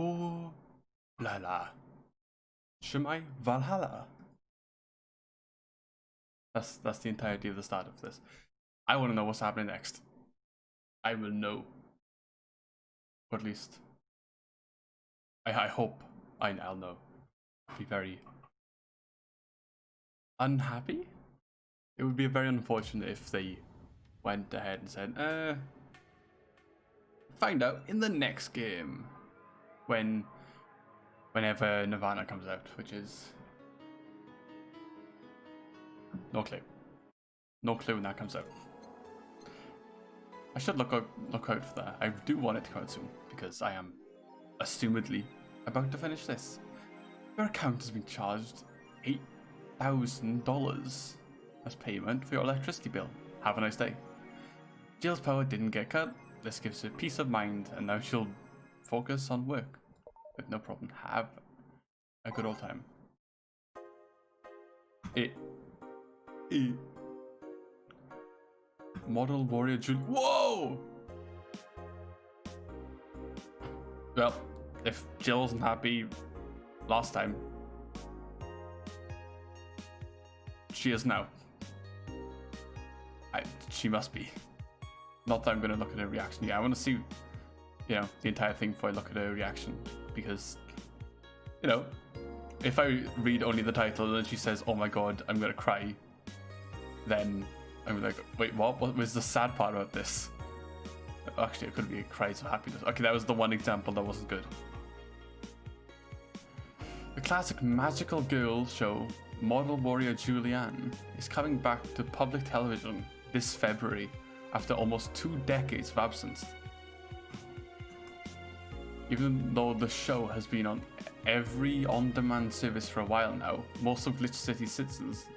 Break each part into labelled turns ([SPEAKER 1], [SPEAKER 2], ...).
[SPEAKER 1] Oh, la la. Shemai Valhalla. That's the entirety of the start of this. I want to know what's happening next. I will know. Or at least, I hope I'll know. Be very unhappy. It would be very unfortunate if they went ahead and said, find out in the next game whenever Nirvana comes out, which is no clue when that comes out. I should look out for that. I do want it to come out soon because I am assumedly about to finish this. Your account has been charged $8,000 as payment for your electricity bill. Have a nice day. Jill's power didn't get cut. This gives her peace of mind, and now she'll focus on work with no problem. Have a good old time. Model Warrior Julie. Whoa! Well, if Jill wasn't happy last time, she is now. She must be. Not that I'm going to look at her reaction. Yeah, I want to see, the entire thing before I look at her reaction. Because, if I read only the title and then she says, oh my god, I'm going to cry, then I'm like, wait, what was the sad part about this? Actually, it could be cries of happiness. Okay, that was the one example that wasn't good. The classic magical girl show, Model Warrior Julianne, is coming back to public television this February after almost 2 decades of absence. Even though the show has been on every on-demand service for a while now, most of Glitch City citizens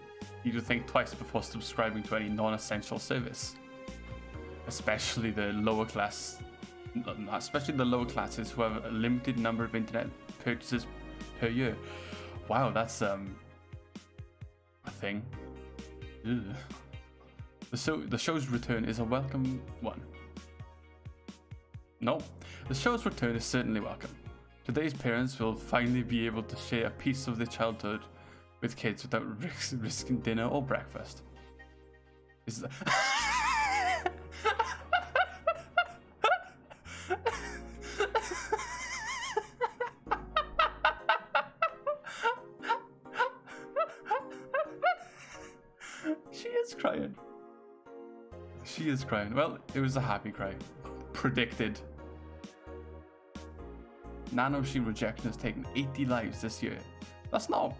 [SPEAKER 1] need to think twice before subscribing to any non-essential service. Especially the lower classes who have a limited number of internet purchases per year. Wow, that's a thing. Ugh. The show's return is a welcome one. No, the show's return is certainly welcome. Today's parents will finally be able to share a piece of their childhood with kids without risking dinner or breakfast. She is crying. Well, it was a happy cry. Predicted. Nanomachine rejection has taken 80 lives this year. That's not...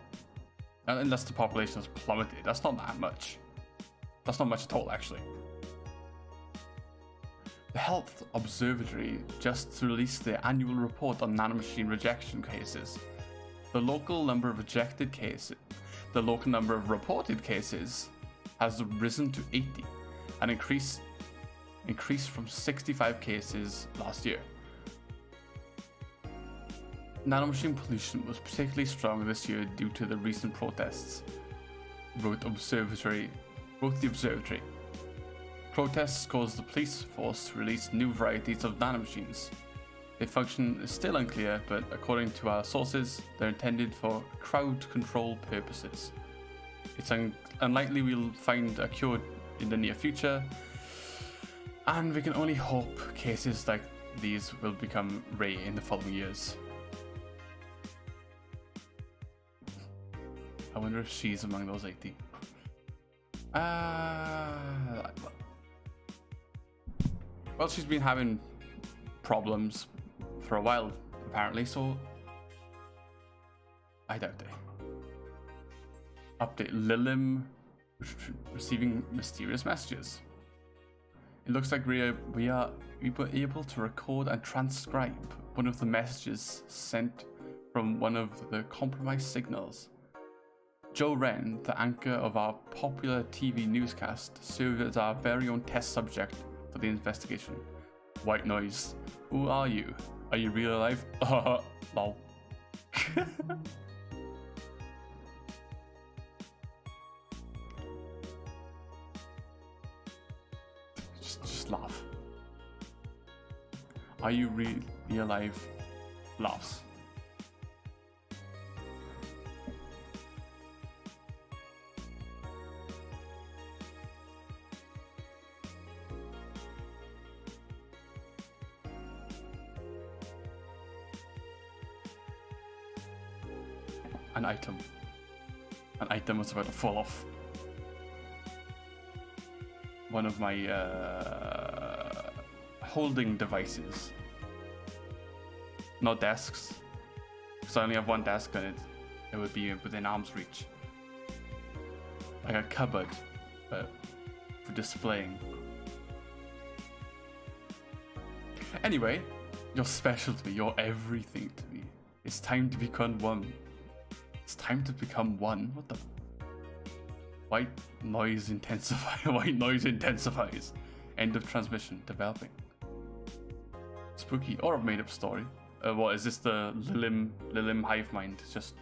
[SPEAKER 1] Unless the population has plummeted. That's not that much. That's not much at all, actually. The Health Observatory just released their annual report on nanomachine rejection cases. The local number of reported cases has risen to 80. An increase from 65 cases last year. Nanomachine pollution was particularly strong this year due to the recent protests, wrote the observatory. Protests caused the police force to release new varieties of nanomachines. Their function is still unclear, but according to our sources, they're intended for crowd control purposes. It's unlikely we'll find a cure in the near future, and we can only hope cases like these will become rare in the following years. I wonder if she's among those 80. Well, she's been having problems for a while, apparently, so I doubt it. Update: Lilim receiving mysterious messages. It looks like we were able to record and transcribe one of the messages sent from one of the compromised signals. Joe Wren, the anchor of our popular TV newscast, served as our very own test subject for the investigation. White noise. Who are you? Are you real alive? Lol. just laugh. Are you really alive? laughs. An item. An item was about to fall off. One of my holding devices. Not desks. Because I only have one desk and it would be within arm's reach. Like a cupboard, but for displaying. Anyway, you're special to me. You're everything to me. It's time to become one. It's time to become one. What the? White noise intensify. White noise intensifies. End of transmission. Developing. Spooky or a made-up story. What is this? The Lilim hive mind? It's just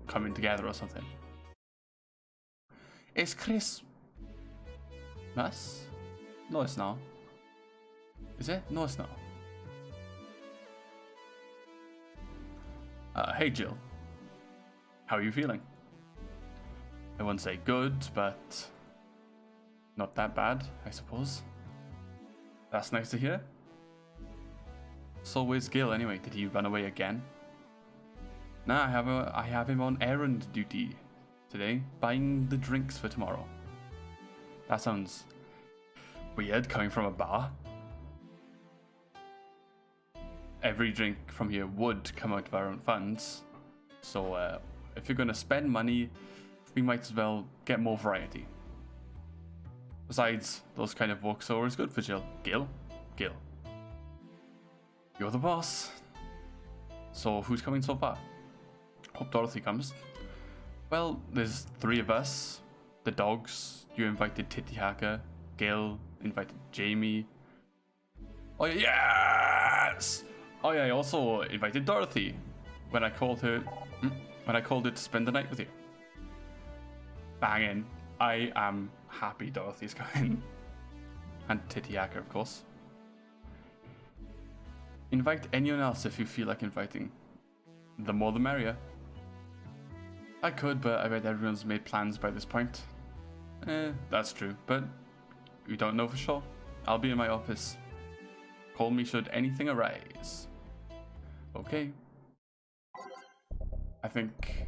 [SPEAKER 1] coming together or something. It's Christmas. No, it's not. Is it? No, it's not. Hey Jill, how are you feeling? I wouldn't say good, but not that bad, I suppose. That's nice to hear. So where's Gil anyway? Did he run away again? Nah, I have him on errand duty today, buying the drinks for tomorrow. That sounds weird coming from a bar. Every drink from here would come out of our own funds. So if you're going to spend money, we might as well get more variety. Besides, those kind of walks are always good for Jill. Gil? You're the boss. So who's coming so far? Hope Dorothy comes. Well, there's 3 of us. The dogs. You invited Titty Hacker. Gil invited Jamie. Oh yes! Oh yeah, I also invited Dorothy when I called her to spend the night with you. Banging. I am happy Dorothy's coming. And Titty Hacker, of course. Invite anyone else if you feel like inviting. The more the merrier. I could, but I bet everyone's made plans by this point. That's true, but we don't know for sure. I'll be in my office. Call me should anything arise. Okay. I think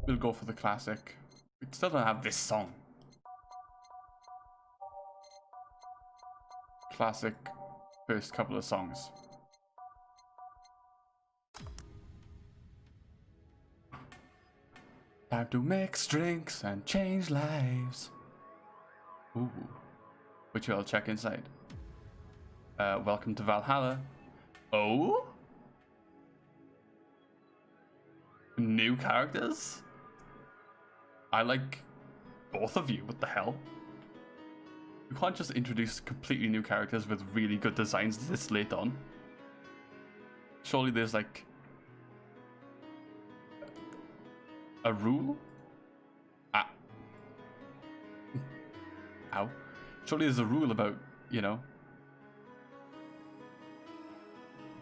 [SPEAKER 1] we'll go for the classic. We still don't have this song. Classic first couple of songs. Time to mix drinks and change lives. Ooh. Which I'll check inside. Welcome to Valhalla. Oh? New characters? I like both of you. What the hell? You can't just introduce completely new characters with really good designs this late on. Surely there's like a rule? Ah. Ow. Surely there's a rule about, you know,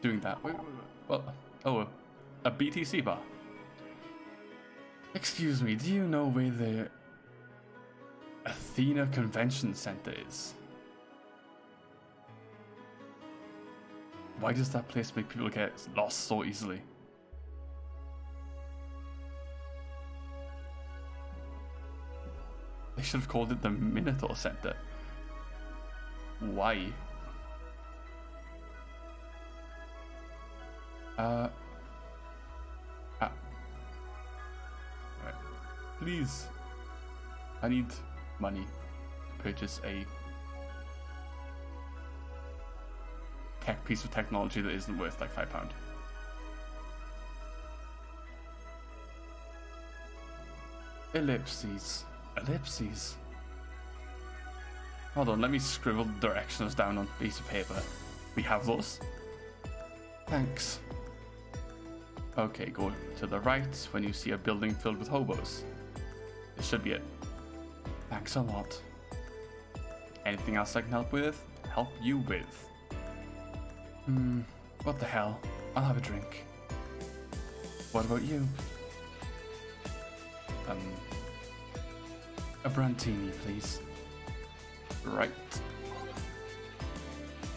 [SPEAKER 1] doing that. Wait. Well, oh, a BTC bar. Excuse me, do you know where the Athena Convention Center is? Why does that place make people get lost so easily? They should have called it the Minotaur Center. Why? Right. Please. I need money to purchase a piece of technology that isn't worth like £5. Ellipses. Hold on, let me scribble the directions down on a piece of paper. We have those. Thanks. Okay, go to the right when you see a building filled with hobos. This should be it. Thanks a lot. Anything else I can help you with? What the hell? I'll have a drink. What about you? A Brantini, please. Right.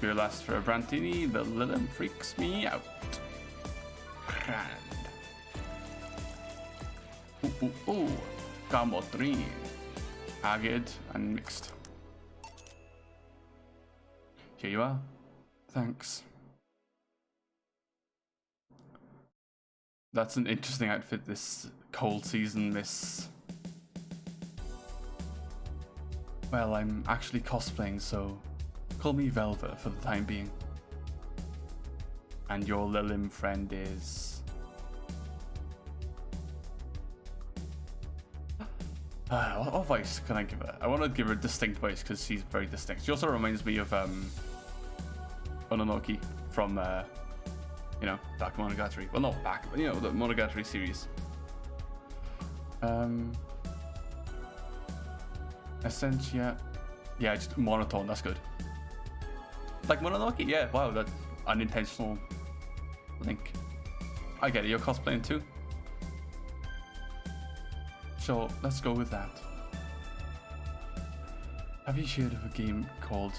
[SPEAKER 1] Your last for a Brantini, the Lillim freaks me out. Grand. Ooh. Combo 3. Agate and mixed. Here you are. Thanks. That's an interesting outfit this cold season, miss. Well, I'm actually cosplaying, so call me Velva for the time being. And your Lillim friend is... what voice can I give her? I want to give her a distinct voice because she's very distinct. She also reminds me of Ononoki from, you know, Dark Monogatari. Well, not back, but you know, the Monogatari series. Essentia. Yeah, just monotone, that's good. Like Mononoke, yeah, wow, that's unintentional link. I get it, you're cosplaying too? Sure, let's go with that. Have you heard of a game called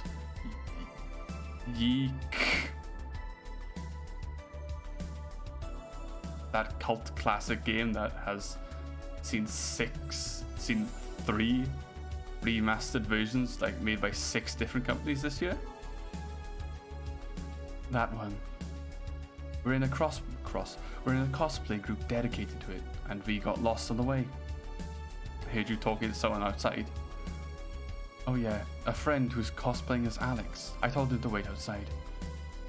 [SPEAKER 1] Yeek? That cult classic game that has seen 3 remastered versions, like made by 6 different companies this year. That one. We're in a cosplay group dedicated to it, and we got lost on the way. I heard you talking to someone outside. Oh yeah, a friend who's cosplaying as Alex. I told him to wait outside.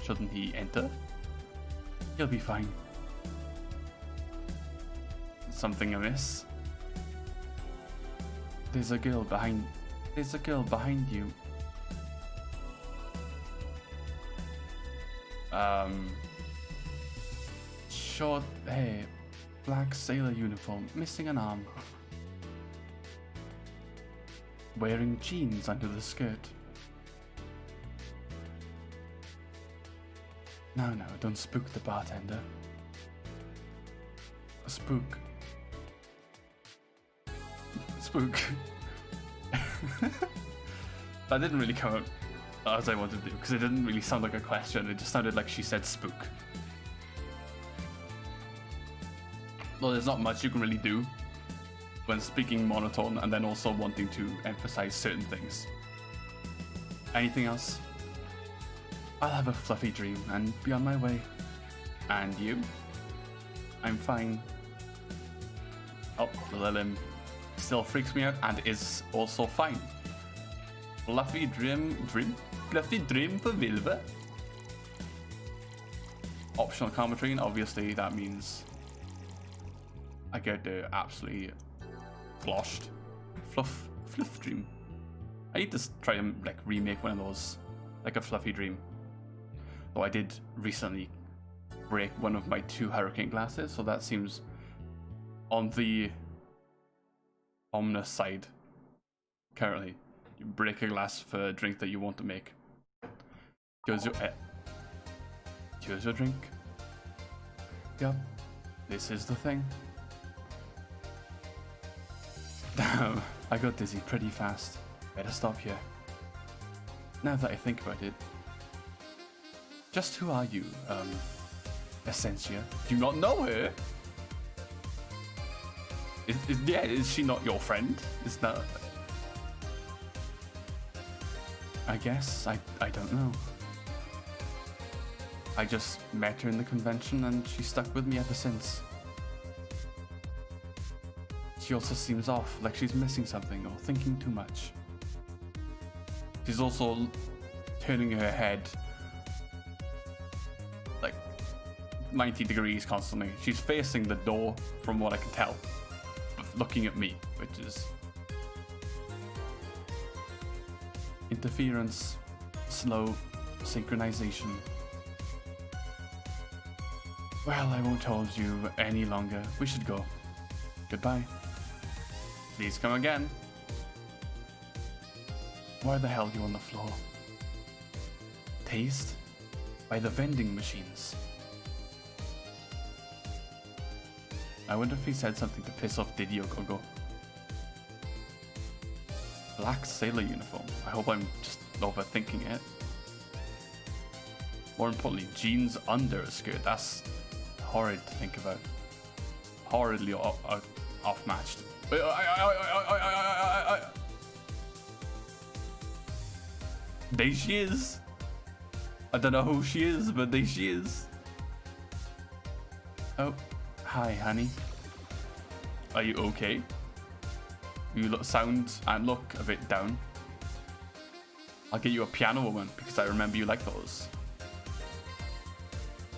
[SPEAKER 1] Shouldn't he enter? He'll be fine. Something amiss? There's a girl behind you. Short hair, black sailor uniform, missing an arm. Wearing jeans under the skirt. No, don't spook the bartender. Spook. That didn't really come out as I wanted to do, because it didn't really sound like a question, it just sounded like she said spook. Well, there's not much you can really do when speaking monotone and then also wanting to emphasize certain things. Anything else? I'll have a fluffy dream and be on my way. And you? I'm fine. Oh, Lillim still freaks me out and is also fine. Fluffy dream for Vilva. Optional commentary, and obviously that means I get absolutely floshed. Fluff dream. I need to try and like remake one of those, like a fluffy dream. Though I did recently break one of my 2 hurricane glasses, so that seems on the ominous side currently. You break a glass for a drink that you want to make. Here's your drink. Yep, this is the thing. Damn, I got dizzy pretty fast. Better stop here. Now that I think about it. Just who are you, Essentia? Do you not know her? Is she not your friend? Is that... I guess, I don't know. I just met her in the convention and she stuck with me ever since. She also seems off, like she's missing something or thinking too much. She's also turning her head like 90 degrees constantly. She's facing the door from what I can tell, but looking at me, which is interference, slow synchronization. Well, I won't hold you any longer. We should go. Goodbye. Please come again. Why the hell are you on the floor? Taste? by the vending machines. I wonder if he said something to piss off Diddy or Gogo. Black sailor uniform. I hope I'm just overthinking it. More importantly, jeans under a skirt. That's horrid to think about. Horridly off-matched. There she is. I don't know who she is, but there she is. Oh, hi, honey. Are you okay? You sound and look a bit down. I'll get you a piano woman because I remember you like those.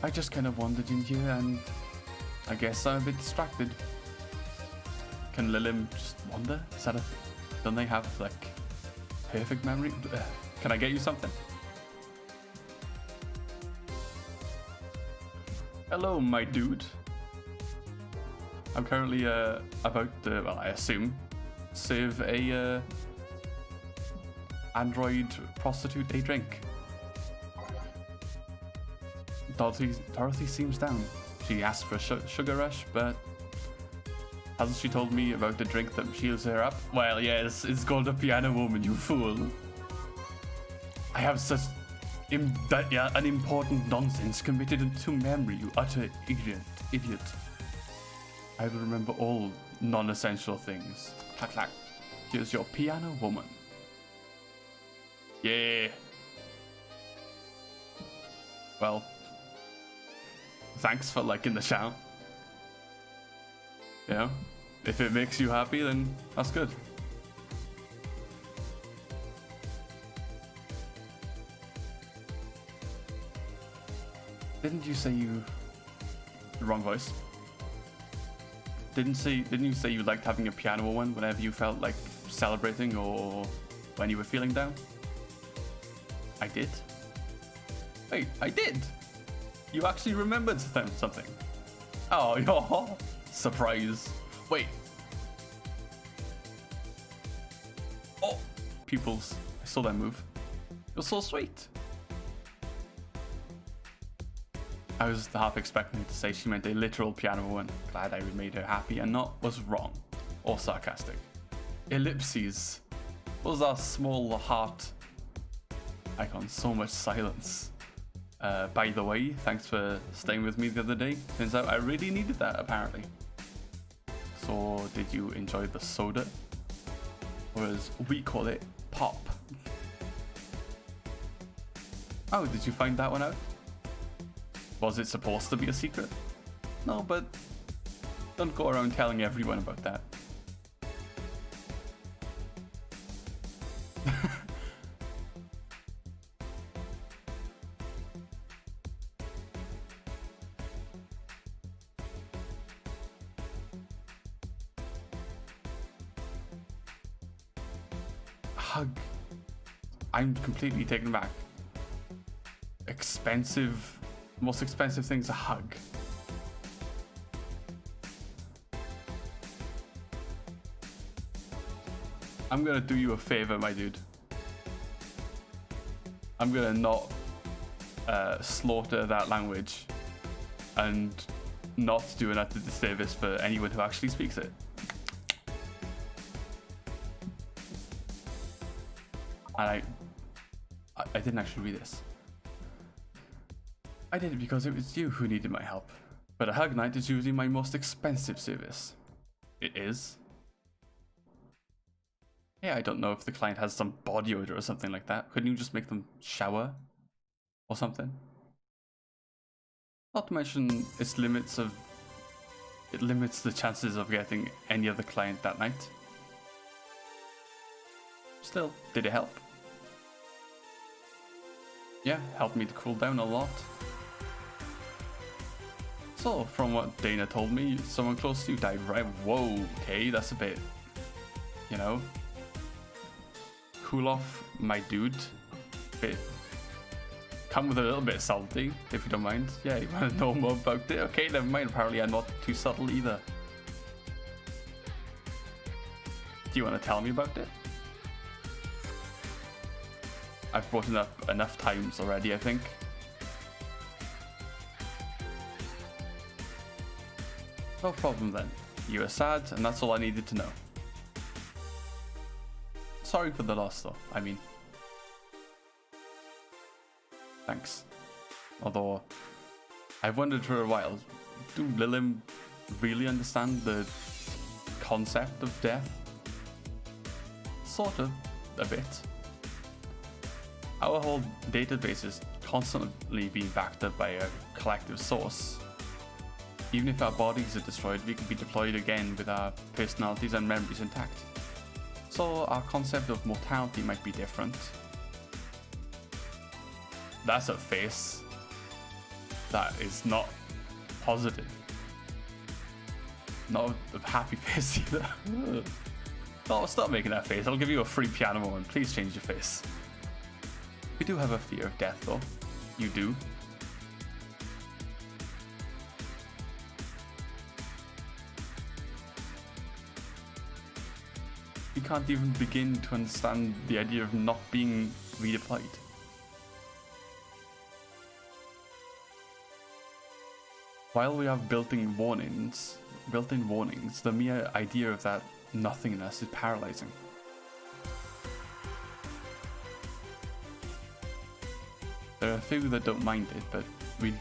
[SPEAKER 1] I just kind of wandered in here and I guess I'm a bit distracted. Can Lilim just wander? Is that a thing? Don't they have like perfect memory? Can I get you something? Hello, my dude. I'm currently about to, well, I assume, serve a android prostitute a drink. Dorothy seems down. She asked for a sugar rush, but hasn't she told me about the drink that cheers her up? Well, yes, it's called a piano woman, you fool. I have such unimportant nonsense committed to memory, you utter idiot. I will remember all non-essential things. Clack, clack. Here's your piano woman. Yeah. Well, thanks for liking the shout. You know, if it makes you happy, then that's good. Didn't you say you... The wrong voice. Didn't you say you liked having a piano one whenever you felt like celebrating or when you were feeling down? I did. Wait, I did? You actually remembered something? Oh, yo, surprise. Wait. Oh, pupils. I saw that move. You're so sweet. I was half expecting her to say she meant a literal piano one. Glad I made her happy and not was wrong or sarcastic. Ellipses. Was our small heart icon. So much silence. By the way, thanks for staying with me the other day. Turns out I really needed that, apparently. So, did you enjoy the soda? Or as we call it, pop. Oh, did you find that one out? Was it supposed to be a secret? No, but don't go around telling everyone about that. Hug. I'm completely taken back. Expensive. Most expensive thing's a hug. I'm gonna do you a favor, my dude. I'm gonna not slaughter that language and not do an utter disservice for anyone who actually speaks it. And I didn't actually read this. I did it because it was you who needed my help. But a hug night is usually my most expensive service. It is? Yeah, I don't know if the client has some body odor or something like that. Couldn't you just make them shower? Or something? Not to mention it limits the chances of getting any other client that night. Still, did it help? Yeah, helped me to cool down a lot. So, from what Dana told me, someone close to you died, right? Whoa, okay, that's a bit, you know. Cool off, my dude. Bit. Come with a little bit salty, if you don't mind. Yeah, you want to know more about it? Okay, never mind. Apparently, I'm not too subtle either. Do you want to tell me about it? I've brought it up enough times already, I think. No problem then. You were sad, and that's all I needed to know. Sorry for the loss, though. I mean, thanks. Although, I've wondered for a while, do Lilim really understand the concept of death? Sort of, a bit. Our whole database is constantly being backed up by a collective source. Even if our bodies are destroyed, we can be deployed again with our personalities and memories intact. So our concept of mortality might be different. That's a face. That is not positive. Not a happy face either. Oh, stop making that face. I'll give you a free piano moment. Please change your face. We do have a fear of death though. You do. We can't even begin to understand the idea of not being redeployed. While we have built-in warnings, the mere idea of that nothingness is paralyzing. There are a few that don't mind it, but we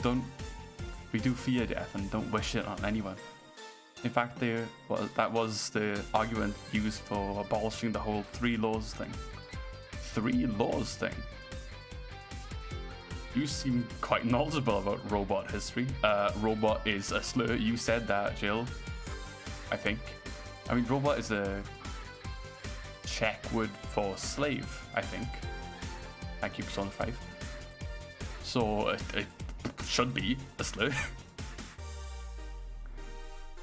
[SPEAKER 1] do fear death and don't wish it on anyone. In fact, that was the argument used for abolishing the whole 3 laws thing. 3 laws thing? You seem quite knowledgeable about robot history. Robot is a slur. You said that, Jill. I think. I mean, robot is a Czech word for slave, I think. Thank you, Persona 5. So it should be a slur.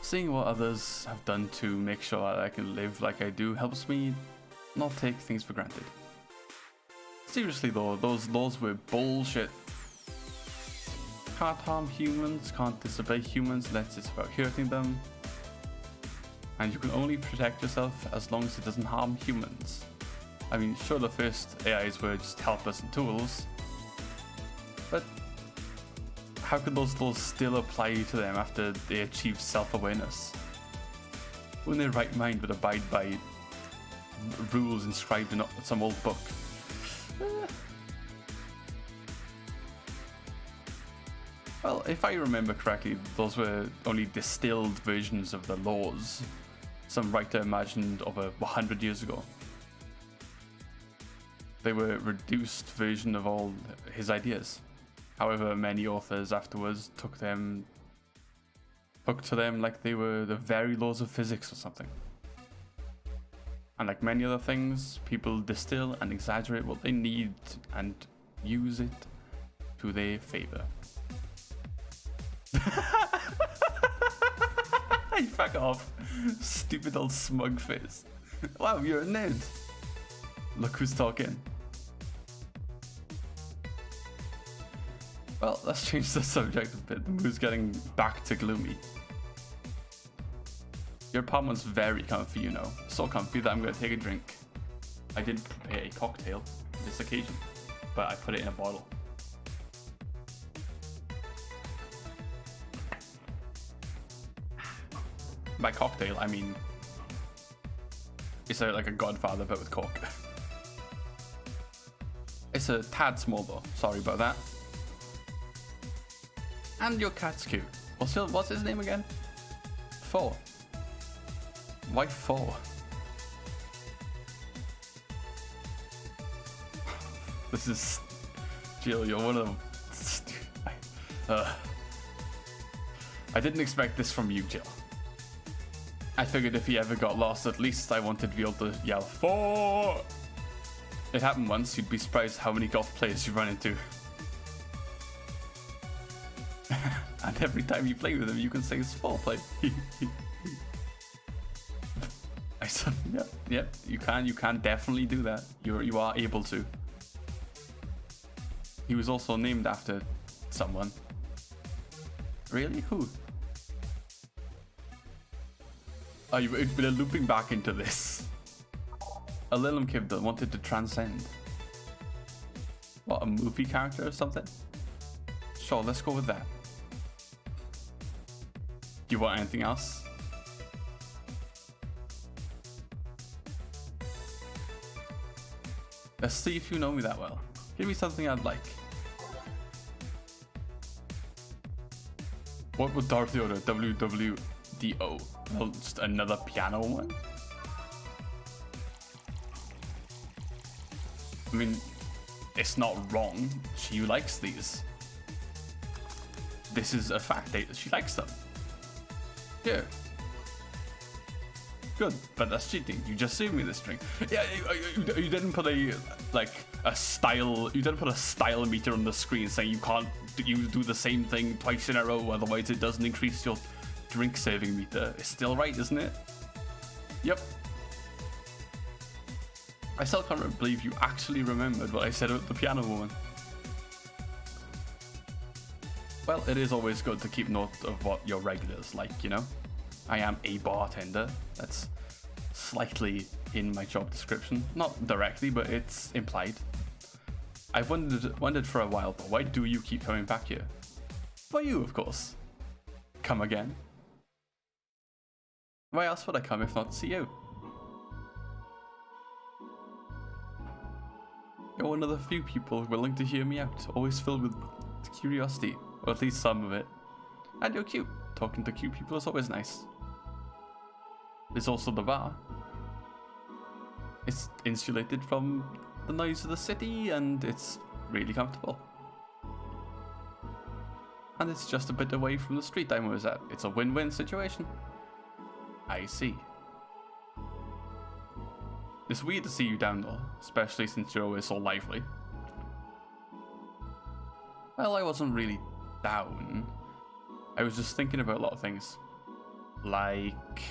[SPEAKER 1] Seeing what others have done to make sure that I can live like I do helps me not take things for granted. Seriously though, those laws were bullshit. Can't harm humans, can't disobey humans unless it's about hurting them. And you can only protect yourself as long as it doesn't harm humans. I mean, sure, the first AIs were just helpers and tools, but how could those laws still apply to them after they achieve self-awareness? Who in their right mind would abide by rules inscribed in some old book? Well, if I remember correctly, those were only distilled versions of the laws some writer imagined over 100 years ago. They were a reduced version of all his ideas. However, many authors afterwards took to them like they were the very laws of physics or something. And like many other things, people distill and exaggerate what they need and use it to their favor. Fuck off, stupid old smug face. Wow, you're a nerd. Look who's talking. Well, let's change the subject a bit. The mood's getting back to gloomy. Your apartment's very comfy, you know. So comfy that I'm gonna take a drink. I didn't prepare a cocktail for this occasion, but I put it in a bottle. By cocktail, I mean it's like a Godfather but with Coke. It's a tad small though. Sorry about that. And your cat's cute. What's his name again? 4. Why 4? This is Jill. You're one of them. I didn't expect this from you, Jill. I figured if he ever got lost, at least I wanted to be able to yell 4. It happened once. You'd be surprised how many golf players you run into. And every time you play with him, you can say it's 4 play. I said, yep, you can definitely do that. You are able to. He was also named after someone. Really? Who? Oh, you've been looping back into this. A Lilim kid that wanted to transcend. What, a movie character or something? Sure, let's go with that. Do you want anything else? Let's see if you know me that well. Give me something I'd like. What would Dorothy order? WWDO. Well, just another piano one? I mean, it's not wrong. She likes these. This is a fact. She likes them. Here. Good, but that's cheating. You just gave me this drink. Yeah, you didn't put a style. You didn't put a style meter on the screen saying you can't. You do the same thing twice in a row, otherwise it doesn't increase your drink saving meter. It's still right, isn't it? Yep. I still can't believe you actually remembered what I said about the piano woman. Well, it is always good to keep note of what your regulars like, you know? I am a bartender. That's slightly in my job description. Not directly, but it's implied. I've wondered for a while, but why do you keep coming back here? For you, of course. Come again. Why else would I come if not to see you? You're one of the few people willing to hear me out, always filled with curiosity, or at least some of it. And you're cute. Talking to cute people is always nice. There's also the bar. It's insulated from the noise of the city and it's really comfortable. And it's just a bit away from the street I was at. It's a win-win situation. I see. It's weird to see you down though, especially since you're always so lively. Well, I wasn't really down. I was just thinking about a lot of things. Like...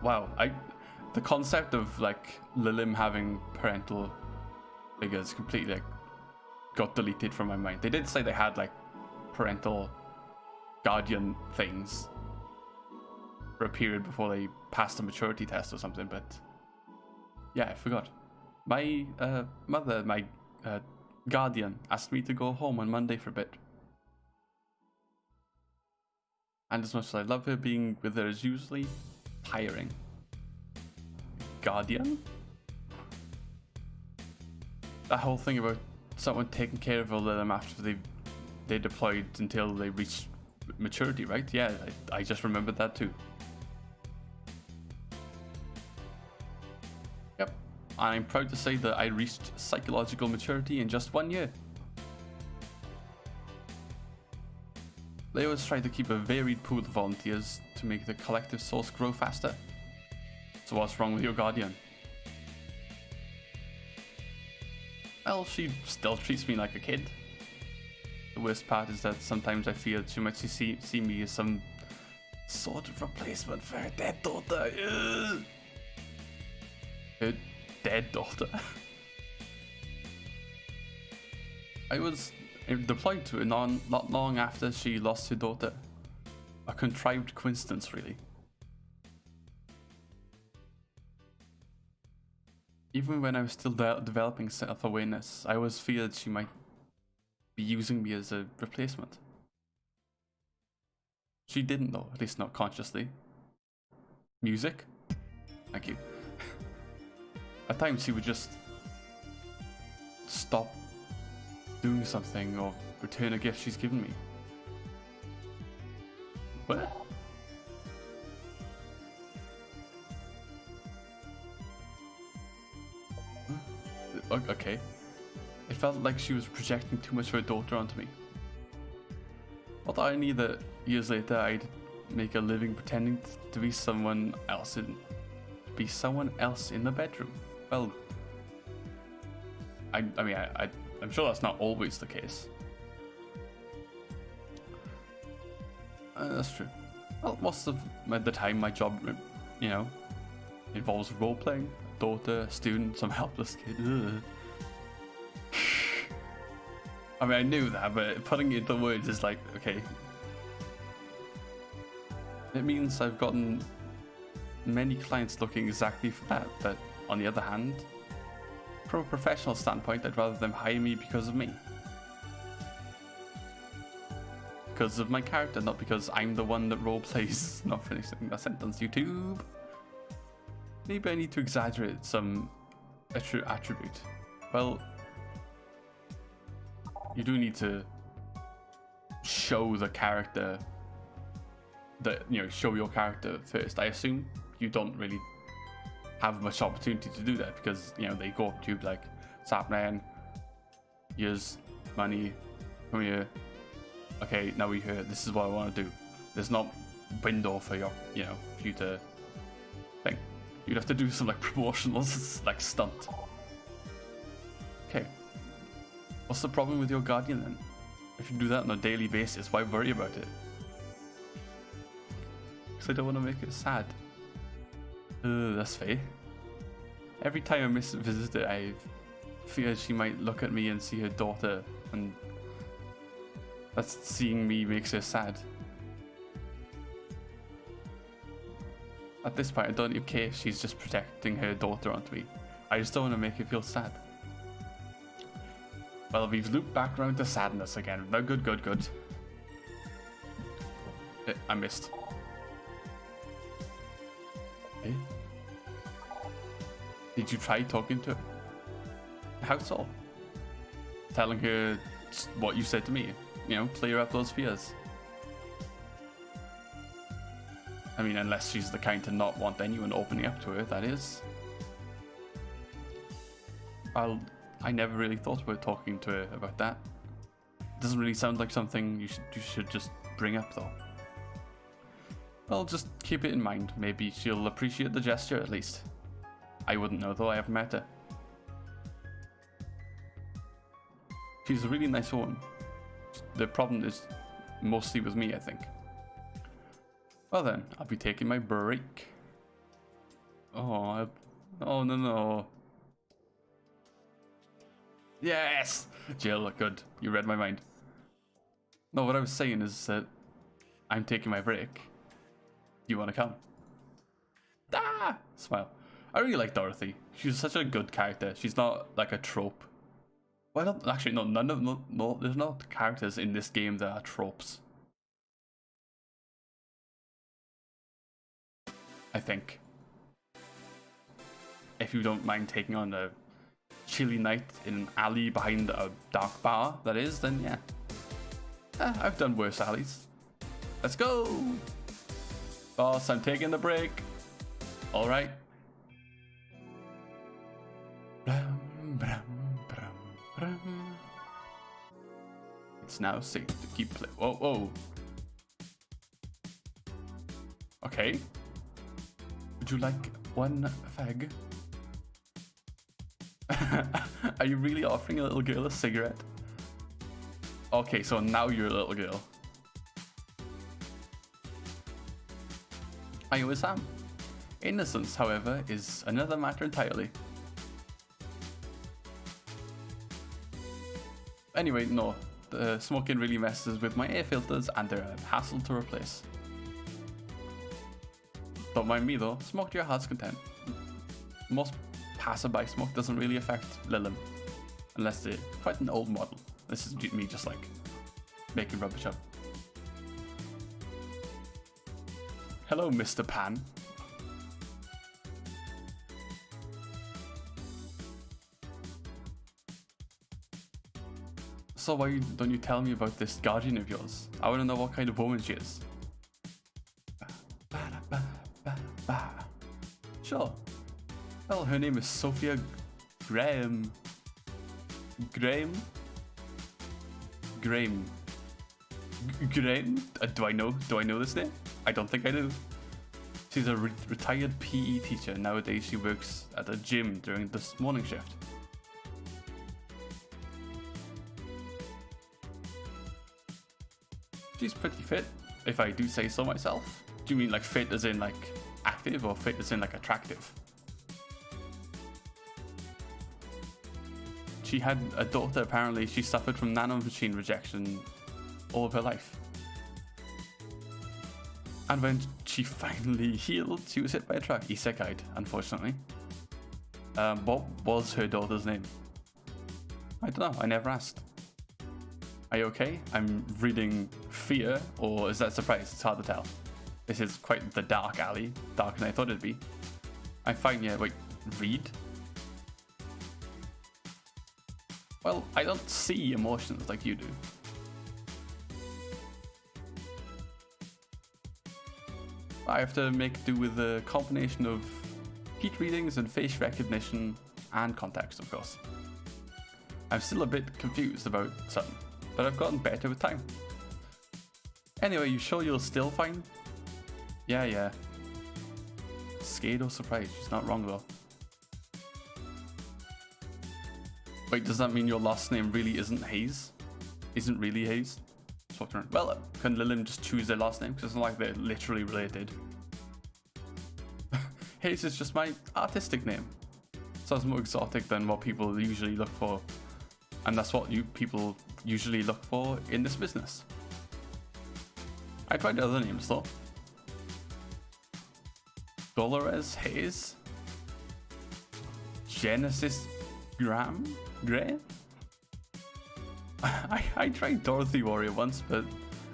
[SPEAKER 1] Wow, the concept of like Lilim having parental figures completely like got deleted from my mind. They did say they had like parental guardian things for a period before they passed the maturity test or something, but yeah, I forgot. My mother, my guardian, asked me to go home on Monday for a bit. And as much as I love her, being with her is usually tiring. Guardian? That whole thing about someone taking care of all of them after they deployed until they reached maturity, right? Yeah, I just remembered that too. Yep, and I'm proud to say that I reached psychological maturity in just 1 year. They always try to keep a varied pool of volunteers to make the collective source grow faster. So what's wrong with your guardian? Well, she still treats me like a kid. The worst part is that sometimes I feel she might see me as some sort of replacement for her dead daughter. Ugh. Her dead daughter? I was deployed to it not long after she lost her daughter. A contrived coincidence, really. Even when I was still developing self-awareness, I always feared she might be using me as a replacement. She didn't though, at least not consciously. Music? Thank you. At times she would just stop doing something or return a gift she's given me. What? Okay. It felt like she was projecting too much of her daughter onto me. What irony that years later I'd make a living pretending to be someone else in the bedroom. Well, I mean, I'm sure that's not always the case. That's true. Well, most of the time my job, you know, involves role-playing, a daughter, a student, some helpless kid. Ugh. I mean, I knew that, but putting it into words is like, okay. It means I've gotten many clients looking exactly for that, but on the other hand, from a professional standpoint, I'd rather them hire me because of me. Because of my character, not because I'm the one that roleplays. Not finishing that sentence, YouTube. Maybe I need to exaggerate some attribute. Well, you do need to show the character that, you know, show your character first. I assume you don't really have much opportunity to do that because, you know, they go up to you like, "Sup, man? Here's money. Come here. Okay, now we're here. This is what I want to do." There's no window for your, you know, for you to think. You'd have to do some like promotional like stunt. Okay. What's the problem with your guardian then? If you do that on a daily basis, why worry about it? Because I don't want to make it sad. That's fair. Every time I miss a visitor, I fear she might look at me and see her daughter, and that's seeing me makes her sad. At this point, I don't even care if she's just protecting her daughter onto me. I just don't want to make her feel sad. Well, we've looped back around to sadness again. No, good. I missed. Eh? Did you try talking to her? How so? Telling her what you said to me. You know, clear up those fears. I mean, unless she's the kind to not want anyone opening up to her, that is. I never really thought about talking to her about that. It doesn't really sound like something you should just bring up, though. Well, just keep it in mind. Maybe she'll appreciate the gesture at least. I wouldn't know, though. I haven't met her. She's a really nice woman. The problem is mostly with me, I think. Well then, I'll be taking my break. Oh no. Yes! Jill, good. You read my mind. No, what I was saying is that I'm taking my break. You want to come? Ah! Smile. I really like Dorothy. She's such a good character. She's not like a trope. Well, I don't, actually, no, there's no characters in this game that are tropes. I think. If you don't mind taking on a chilly night in an alley behind a dark bar, that is, then yeah. I've done worse alleys. Let's go! Boss, I'm taking the break. Alright. It's now safe to keep playing. Whoa. Okay. Would you like one fag? Are you really offering a little girl a cigarette? Okay, so now you're a little girl. I always am. Innocence, however, is another matter entirely. Anyway, no. The smoking really messes with my air filters and they're a hassle to replace. Don't mind me though, smoke to your heart's content. Most passerby smoke doesn't really affect Lilum, unless they're quite an old model. This is me just like making rubbish up. Hello, Mr. Pan. So why don't you tell me about this guardian of yours? I want to know what kind of woman she is. Sure. Well, her name is Sophia Graham. Graham? Do I know this name? I don't think I do. She's a retired PE teacher. Nowadays she works at a gym during this morning shift. She's pretty fit, if I do say so myself. Do you mean like fit as in like active or fit as in like attractive? She had a daughter, apparently she suffered from nanomachine rejection all of her life. And when she finally healed, she was hit by a truck, isekai'd, unfortunately. What was her daughter's name? I don't know, I never asked. Are you okay? I'm reading fear, or is that surprise? It's hard to tell. This is quite the dark alley, darker than I thought it'd be. I'm fine, yeah, wait, read? Well, I don't see emotions like you do. I have to make do with a combination of heat readings and face recognition and context, of course. I'm still a bit confused about something, but I've gotten better with time. Anyway, you sure you're still fine? Yeah. Scared or surprised? She's not wrong though. Wait, does that mean your last name really isn't Hayes? Isn't really Hayes? Well, can Lillian just choose their last name? Because it's not like they're literally related. Hayes is just my artistic name. Sounds more exotic than what people usually look for. And that's what people usually look for in this business. I tried other names though. Dolores Hayes? Genesis Gray? I tried Dorothy Warrior once, but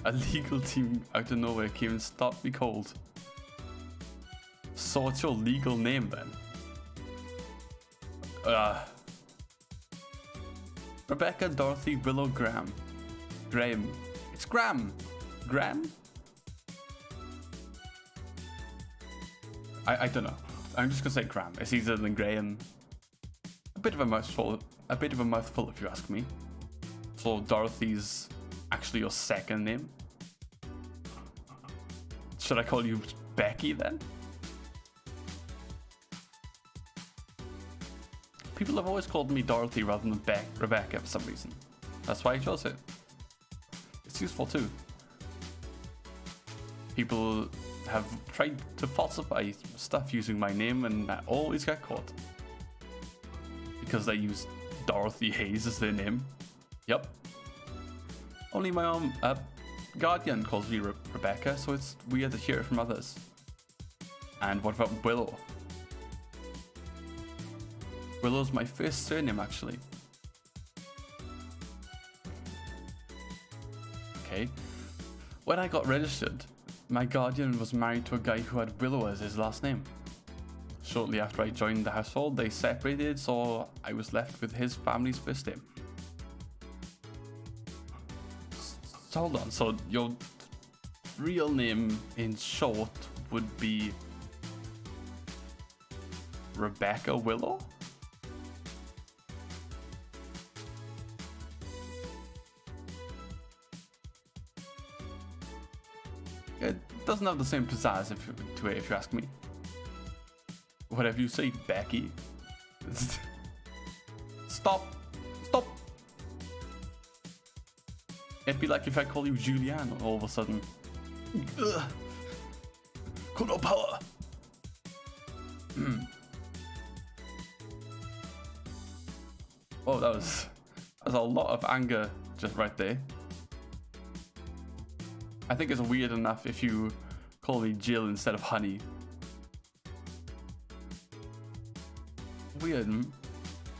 [SPEAKER 1] a legal team out of nowhere came and stopped me cold. So what's your legal name then? Rebecca Dorothy Willow Graham. It's Graham. Graham? I don't know. I'm just gonna say Graham. It's easier than Graham. A bit of a mouthful if you ask me. So Dorothy's actually your second name? Should I call you Becky then? People have always called me Dorothy rather than Rebecca for some reason. That's why I chose it. It's useful too. People have tried to falsify stuff using my name and I always get caught. Because they use Dorothy Hayes as their name. Yep. Only my guardian calls me Rebecca, so it's weird to hear it from others. And what about Willow? Willow's my first surname, actually. Okay. When I got registered, my guardian was married to a guy who had Willow as his last name. Shortly after I joined the household, they separated, so I was left with his family's first name. So hold on, so your real name in short would be Rebecca Willow? It doesn't have the same pizzazz to it, if you ask me. Whatever you say, Becky. Stop! It'd be like if I call you Julianne all of a sudden. Ugh. Kuno power! Oh, that was a lot of anger just right there. I think it's weird enough if you call me Jill instead of Honey. Weird.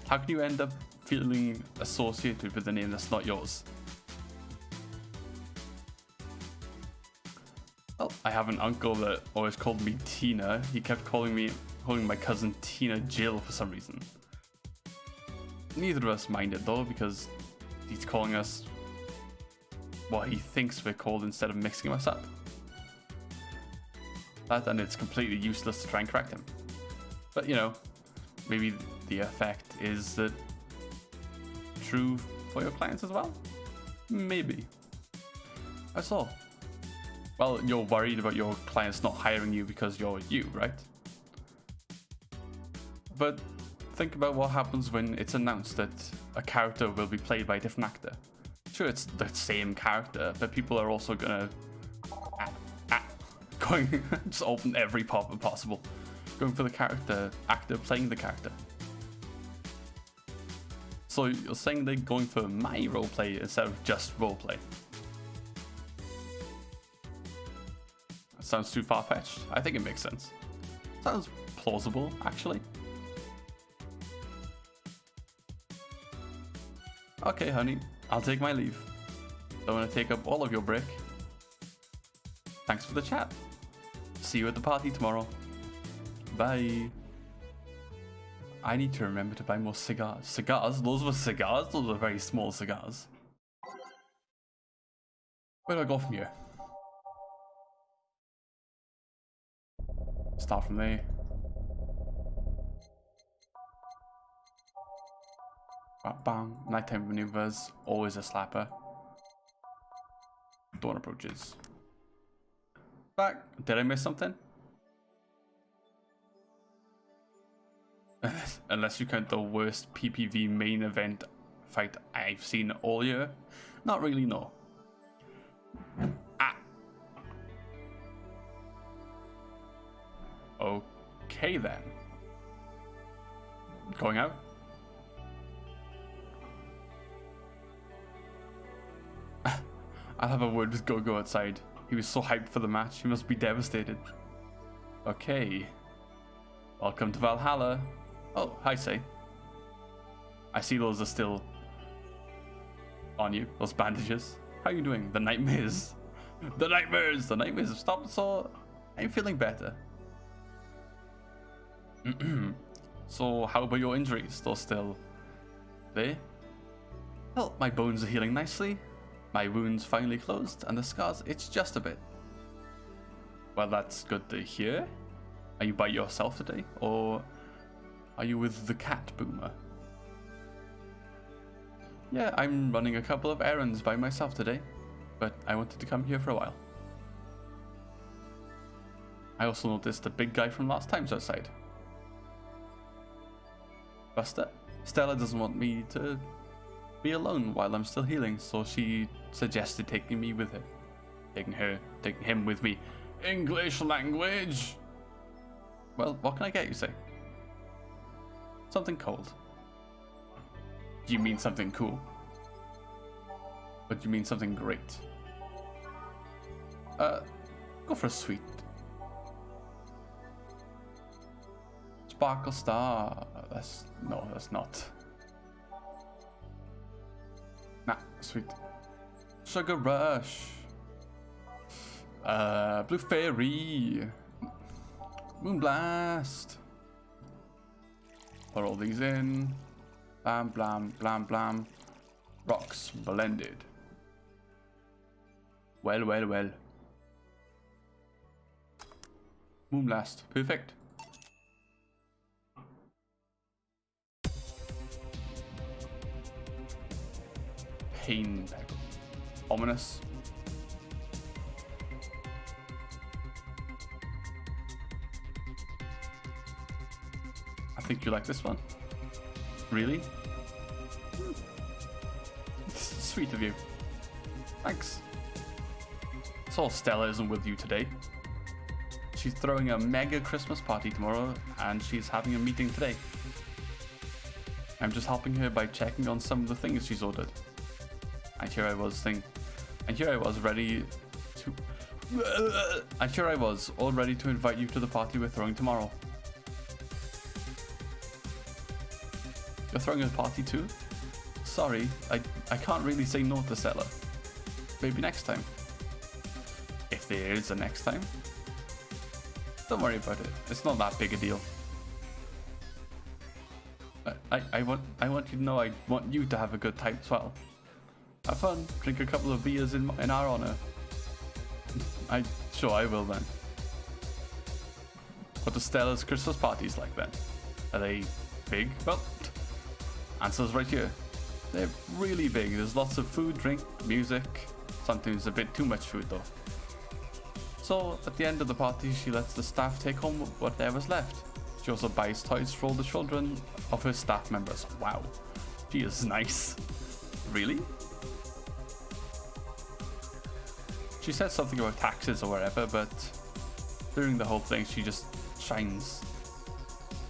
[SPEAKER 1] How can you end up feeling associated with a name that's not yours? Well, I have an uncle that always called me Tina. He kept calling my cousin Tina Jill for some reason. Neither of us minded though, because he's calling us what he thinks we're called instead of mixing us up. That and it's completely useless to try and correct him. But you know, maybe the effect is that true for your clients as well? Maybe. That's all. Well, you're worried about your clients not hiring you because you're you, right? But think about what happens when it's announced that a character will be played by a different actor. Sure, it's the same character, but people are also gonna just open every pop possible, going for the actor playing the character. So you're saying they're going for my roleplay instead of just roleplay? That sounds too far-fetched. I think it makes sense. Sounds plausible, actually. Okay, honey, I'll take my leave. Don't want to take up all of your break. Thanks for the chat. See you at the party tomorrow. Bye. I need to remember to buy more cigars. Cigars? Those were cigars? Those were very small cigars. Where do I go from here? Start from there. Bang, bang. Nighttime maneuvers. Always a slapper. Dawn approaches. Back. Did I miss something? Unless you count the worst PPV main event fight I've seen all year. Not really, no. Ah. Okay then. Going out? I'll have a word with Gogo outside. He was so hyped for the match, he must be devastated. Okay. Welcome to Valhalla. Oh, hi, Say. I see those are still on you, those bandages. How are you doing? The nightmares. The nightmares! The nightmares have stopped, so I'm feeling better. So, how about your injuries? Those still there? Well, my bones are healing nicely. My wounds finally closed, and the scars itch just a bit. Well, that's good to hear. Are you by yourself today, or are you with the cat boomer? Yeah, I'm running a couple of errands by myself today, but I wanted to come here for a while. I also noticed the big guy from last time's outside. Buster, Stella doesn't want me to be alone while I'm still healing, so she suggested taking me with her. Taking him with me. English language! Well, what can I get you, Say? Something cold. Do you mean something cool? But you mean something great? Go for a sweet. Sparkle Star. No, that's not. Nah, sweet. Sugar Rush. Blue Fairy. Moonblast. Put all these in. Blam, blam, blam, blam. Rocks blended. Well, well, well. Moonblast. Perfect. Pain. Ominous. I think you like this one. Really? Sweet of you. Thanks. So Stella isn't with you today. She's throwing a mega Christmas party tomorrow, and she's having a meeting today. I'm just helping her by checking on some of the things she's ordered. And here I was all ready to invite you to the party we're throwing tomorrow. You're throwing a party too? Sorry, I can't really say no to Stella. Maybe next time. If there is a next time. Don't worry about it. It's not that big a deal. I want you to know I want you to have a good time as well. Have fun. Drink a couple of beers in our honor. Sure I will then. What do Stella's Christmas parties like then? Are they big? Well, answer's right here. They're really big. There's lots of food, drink, music. Sometimes a bit too much food though. So at the end of the party, she lets the staff take home whatever's left. She also buys toys for all the children of her staff members. Wow, she is nice. Really? She said something about taxes or whatever, but during the whole thing, she just shines.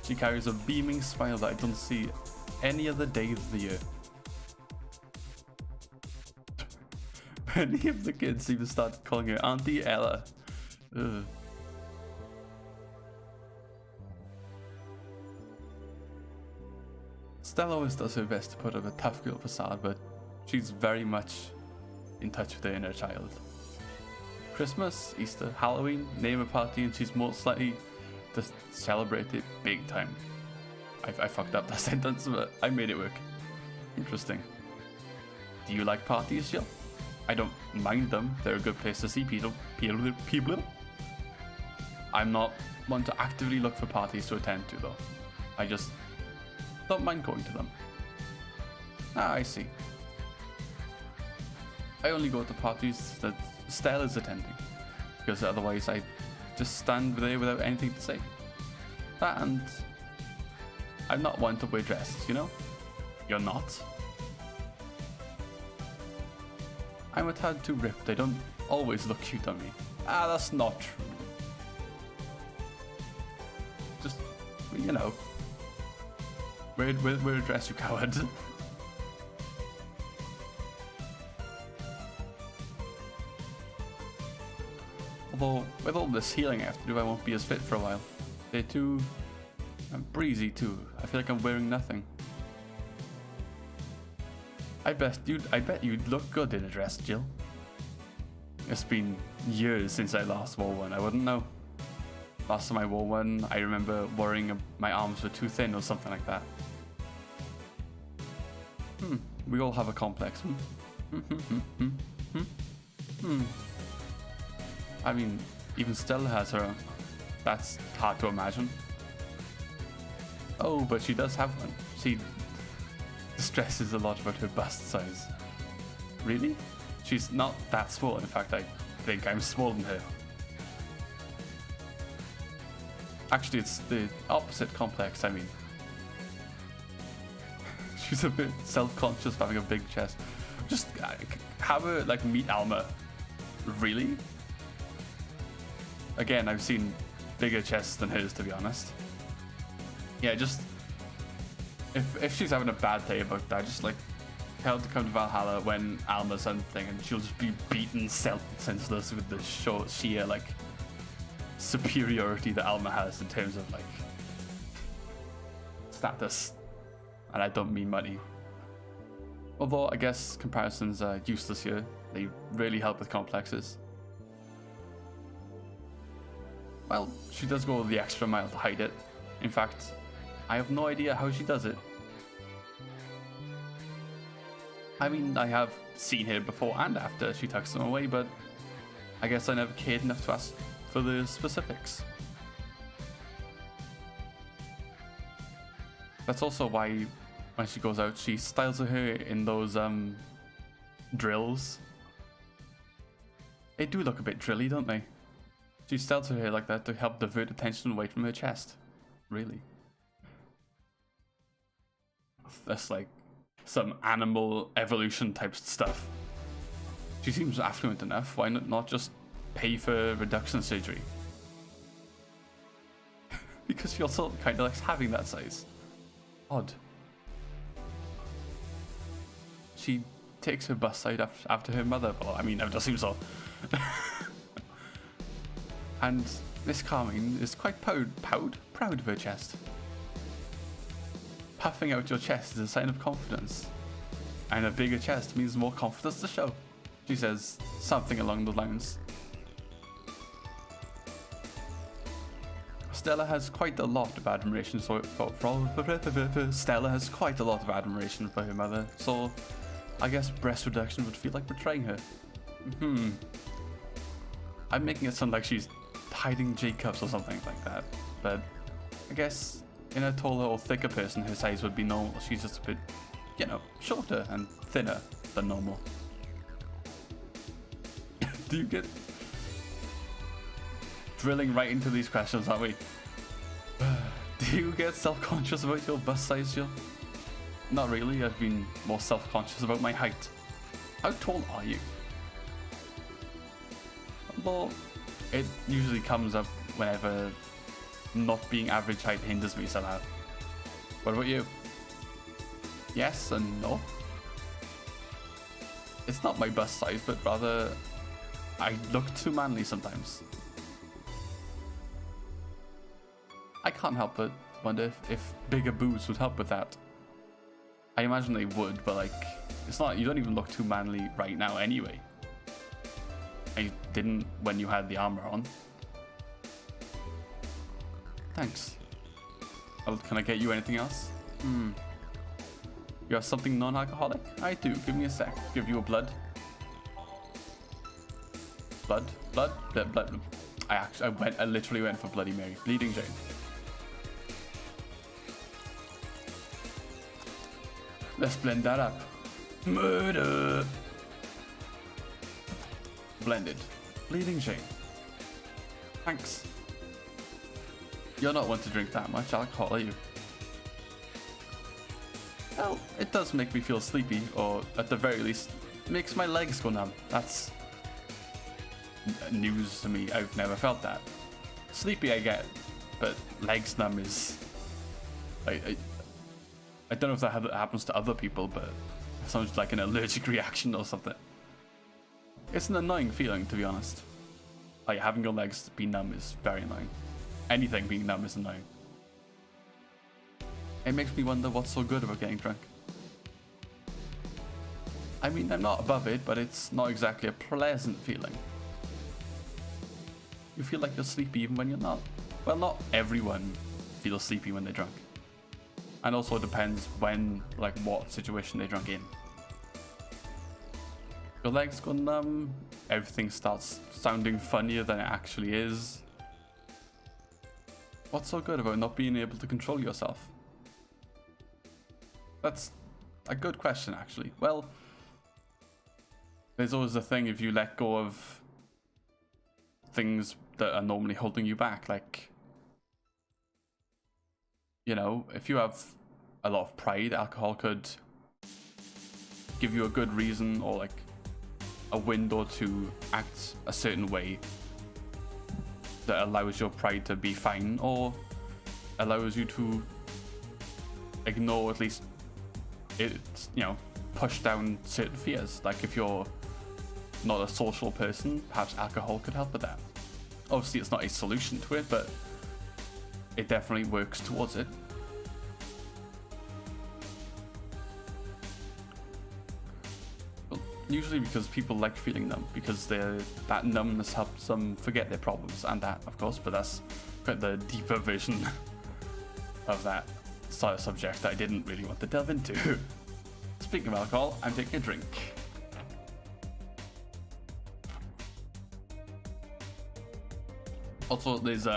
[SPEAKER 1] She carries a beaming smile that I don't see any other day of the year. Many of the kids seem to start calling her Auntie Ella. Ugh. Stella always does her best to put up a tough girl facade, but She's very much in touch with her inner child. Christmas, Easter, Halloween, name a party and she's most likely to celebrate it big time. I fucked up that sentence, but I made it work. Interesting. Do you like parties, Jill? I don't mind them. They're a good place to see people. I'm not one to actively look for parties to attend to, though. I just don't mind going to them. Ah, I see. I only go to parties that Stella is attending, because otherwise I just stand there without anything to say. That, and I'm not one to wear dresses, you know? You're not? I'm a tad too ripped. They don't always look cute on me. Ah, that's not true. Just, you know, wear a dress, you coward. Although, with all this healing I have to do, I won't be as fit for a while. Day 2, I'm breezy too. I feel like I'm wearing nothing. I bet you'd look good in a dress, Jill. It's been years since I last wore one. I wouldn't know. Last time I wore one, I remember worrying my arms were too thin or something like that. We all have a complex. I mean, even Stella has her own. That's hard to imagine. Oh, but she does have one. She stresses a lot about her bust size. Really? She's not that small. In fact, I think I'm smaller than her. Actually, it's the opposite complex, I mean. She's a bit self-conscious of having a big chest. Just have her, like, meet Alma. Really? Again, I've seen bigger chests than hers, to be honest. Yeah, just... If she's having a bad day about that, just, like, tell her to come to Valhalla when Alma's something, and she'll just be beaten senseless with the sheer, like, superiority that Alma has in terms of, like, status. And I don't mean money. Although, I guess comparisons are useless here. They really help with complexes. Well, she does go the extra mile to hide it. In fact, I have no idea how she does it. I mean, I have seen her before and after she tucks them away, but I guess I never cared enough to ask for the specifics. That's also why when she goes out, she styles her hair in those drills. They do look a bit drilly, don't they? She styles her hair like that to help divert attention away from her chest. Really. That's like some animal evolution type stuff. She seems affluent enough. Why not just pay for reduction surgery? Because she also kind of likes having that size. Odd. She takes her bust side after her mother. Well, I mean, I would assume so. And Miss Carmine is quite proud of her chest. Puffing out your chest is a sign of confidence. And a bigger chest means more confidence to show. She says something along the lines. Stella has quite a lot of admiration for her mother, so I guess breast reduction would feel like betraying her. I'm making it sound like she's hiding J-cups or something like that, but I guess in a taller or thicker person her size would be normal. She's just a bit, you know, shorter and thinner than normal. Do you get... Drilling right into these questions, aren't we? Do you get self-conscious about your bust size, Jill? Not really. I've been more self-conscious about my height. How tall are you? Well, it usually comes up whenever not being average height hinders me somehow. What about you? Yes and no. It's not my bust size, but rather I look too manly sometimes. I can't help but wonder if bigger boobs would help with that. I imagine they would, but like, It's not, you don't even look too manly right now anyway. And you didn't when you had the armor on. Thanks. Well, can I get you anything else? You have something non-alcoholic? I do. Give me a sec. Give you a blood. Blood. I literally went for Bloody Mary. Bleeding Jane. Let's blend that up. Murder. Blended. Bleeding Jane. Thanks. You're not one to drink that much alcohol, are you? Well, it does make me feel sleepy, or at the very least, makes my legs go numb. That's news to me. I've never felt that. Sleepy I get, but legs numb is... I don't know if that happens to other people, but it sounds like an allergic reaction or something. It's an annoying feeling, to be honest. Like, having your legs be numb is very annoying. Anything being numb is annoying. It makes me wonder what's so good about getting drunk. I mean, I'm not above it, but it's not exactly a pleasant feeling. You feel like you're sleepy even when you're not. Well, not everyone feels sleepy when they're drunk. And also it depends when, like, what situation they're drunk in. Your legs go numb, everything starts sounding funnier than it actually is. What's so good about not being able to control yourself? That's a good question, actually. Well, there's always the thing if you let go of things that are normally holding you back, like, you know, if you have a lot of pride, alcohol could give you a good reason or like a window to act a certain way that allows your pride to be fine, or allows you to ignore, at least it's, you know, push down certain fears. Like if you're not a social person, perhaps alcohol could help with that. Obviously it's not a solution to it, but it definitely works towards it. Well, usually because people like feeling numb, because that numbness helps them forget their problems, and that, of course, but that's quite the deeper version of that sort of subject that I didn't really want to delve into. Speaking of alcohol, I'm taking a drink. Also, there's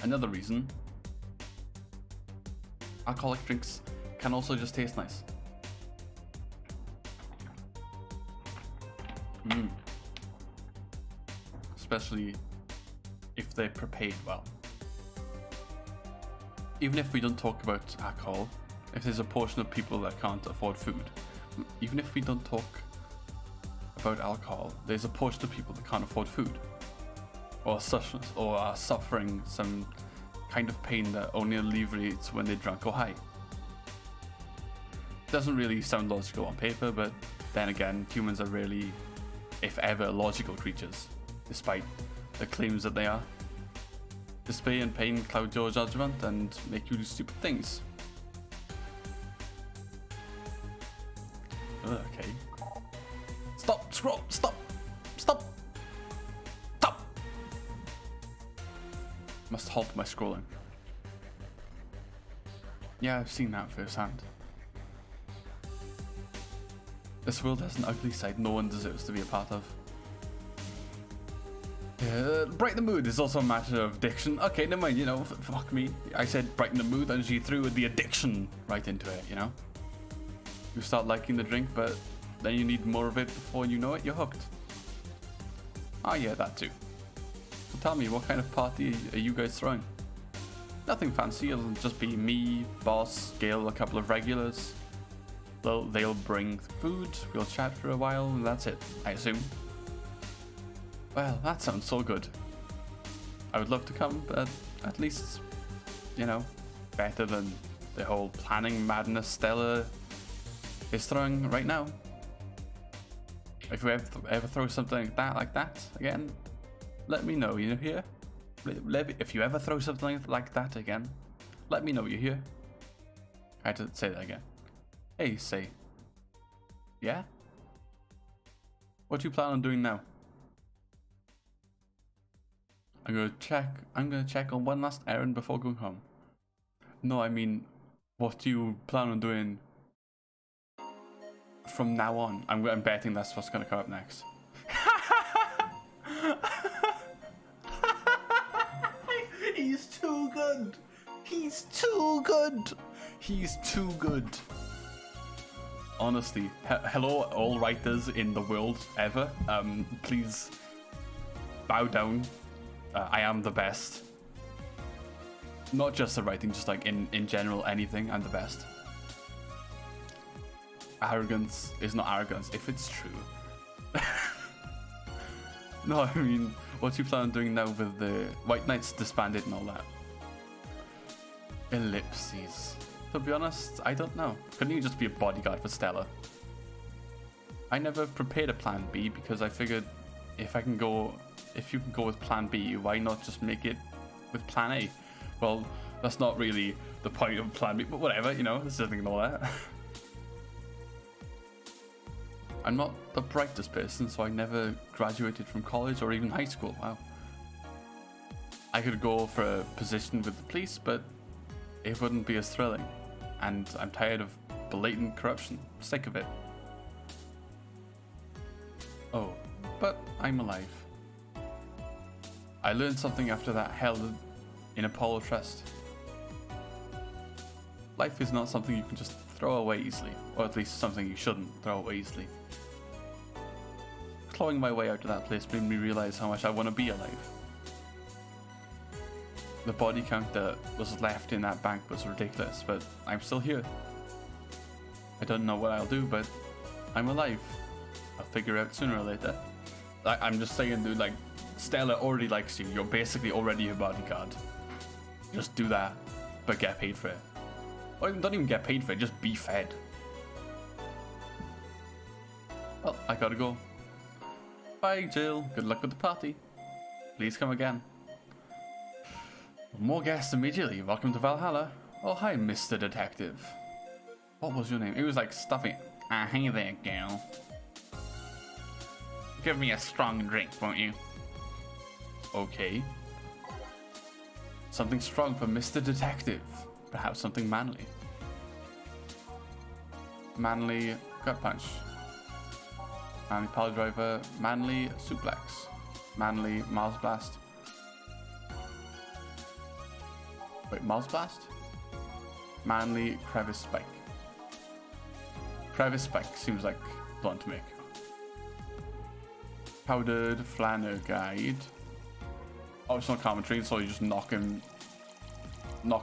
[SPEAKER 1] another reason. Alcoholic drinks can also just taste nice. Especially if they're prepared well. Even if we don't talk about alcohol, if there's a portion of people that can't afford food, even if we don't talk about alcohol, there's a portion of people that can't afford food, or are suffering some kind of pain that only alleviates when they're drunk or high. Doesn't really sound logical on paper, but then again, humans are really, if ever, logical creatures, despite the claims that they are. Despair and pain cloud your judgment and make you do stupid things. Okay. Stop! Scroll! Stop! Stop! Stop! Must halt my scrolling. Yeah, I've seen that firsthand. This world has an ugly side no one deserves to be a part of. Brighten the mood is also a matter of addiction. Okay, never mind, you know, fuck me. I said brighten the mood and she threw the addiction right into it, you know? You start liking the drink, but then you need more of it before you know it, you're hooked. Ah, yeah, that too. So tell me, what kind of party are you guys throwing? Nothing fancy, it'll just be me, boss, Gail, a couple of regulars. They'll bring food, we'll chat for a while, and that's it, I assume. Well, that sounds so good. I would love to come, but at least, you know, better than the whole planning madness Stella is throwing right now. If you ever throw something like that again, let me know, you hear? If you ever throw something like that again, let me know, you hear? I had to say that again. Hey, say. Yeah? What do you plan on doing now? I'm gonna check on one last errand before going home. No, I mean, what do you plan on doing from now on? I'm betting that's what's gonna come up next. He's too good. He's too good. He's too good. Honestly, hello all writers in the world ever. Please bow down. I am the best. Not just the writing, just like in general, anything. I'm the best. Arrogance is not arrogance if it's true. No, I mean, what do you plan on doing now with the White Knights disbanded and all that? Ellipses. To be honest, I don't know. Couldn't you just be a bodyguard for Stella? I never prepared a plan B because I figured if you can go with plan B, why not just make it with plan A? Well, that's not really the point of plan B, but whatever, you know, there's nothing and all that. I'm not the brightest person, so I never graduated from college or even high school. Wow. I could go for a position with the police, but it wouldn't be as thrilling. And I'm tired of blatant corruption. Sick of it. Oh, but I'm alive. I learned something after that held in Apollo Trust. Life is not something you can just throw away easily, or at least something you shouldn't throw away easily. Clawing my way out of that place made me realize how much I want to be alive. The body count that was left in that bank was ridiculous, but I'm still here. I don't know what I'll do, but I'm alive. I'll figure out sooner or later. I'm just saying, dude, like, Stella already likes you. You're basically already her bodyguard. Just do that, but get paid for it. Or don't even get paid for it, just be fed. Well, I gotta go. Bye, Jill. Good luck with the party. Please come again. More guests immediately. Welcome to Valhalla. Oh, hi, Mr. Detective. What was your name? It was like stuffing. Hey there, girl. Give me a strong drink, won't you? Okay. Something strong for Mr. Detective. Perhaps something manly. Manly gut punch. Manly power driver. Manly suplex. Manly Mars blast. Wait, Mars blast? Manly crevice spike. Crevice spike seems like blunt to make. Powdered flanner guide. Oh, it's not Carmetrine, so you just knock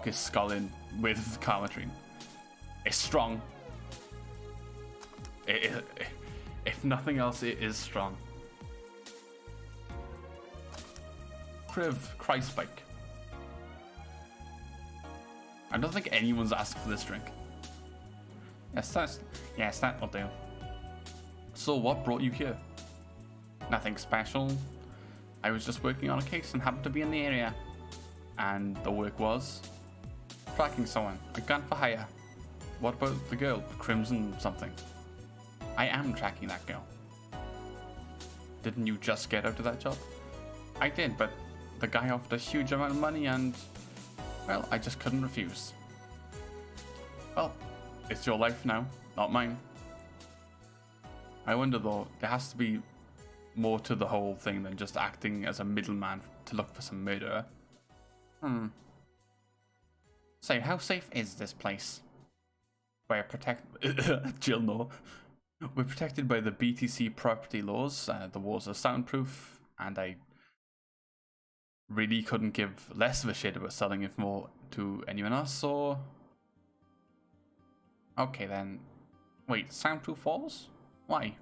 [SPEAKER 1] his skull in with Carmetrine. It's strong. If nothing else, it is strong. Cry spike. I don't think anyone's asked for this drink. Yes, that will do. So what brought you here? Nothing special. I was just working on a case and happened to be in the area. And the work was tracking someone, a gun for hire. What about the girl, Crimson something? I am tracking that girl. Didn't you just get out of that job? I did, but the guy offered a huge amount of money and, well, I just couldn't refuse. Well, it's your life now, not mine. I wonder though, there has to be more to the whole thing than just acting as a middleman to look for some murderer. So, how safe is this place? We're Jill, no. We're protected by the BTC property laws. The walls are soundproof, and I really couldn't give less of a shit about selling it more to anyone else, so... Okay then. Wait, soundproof walls? Why?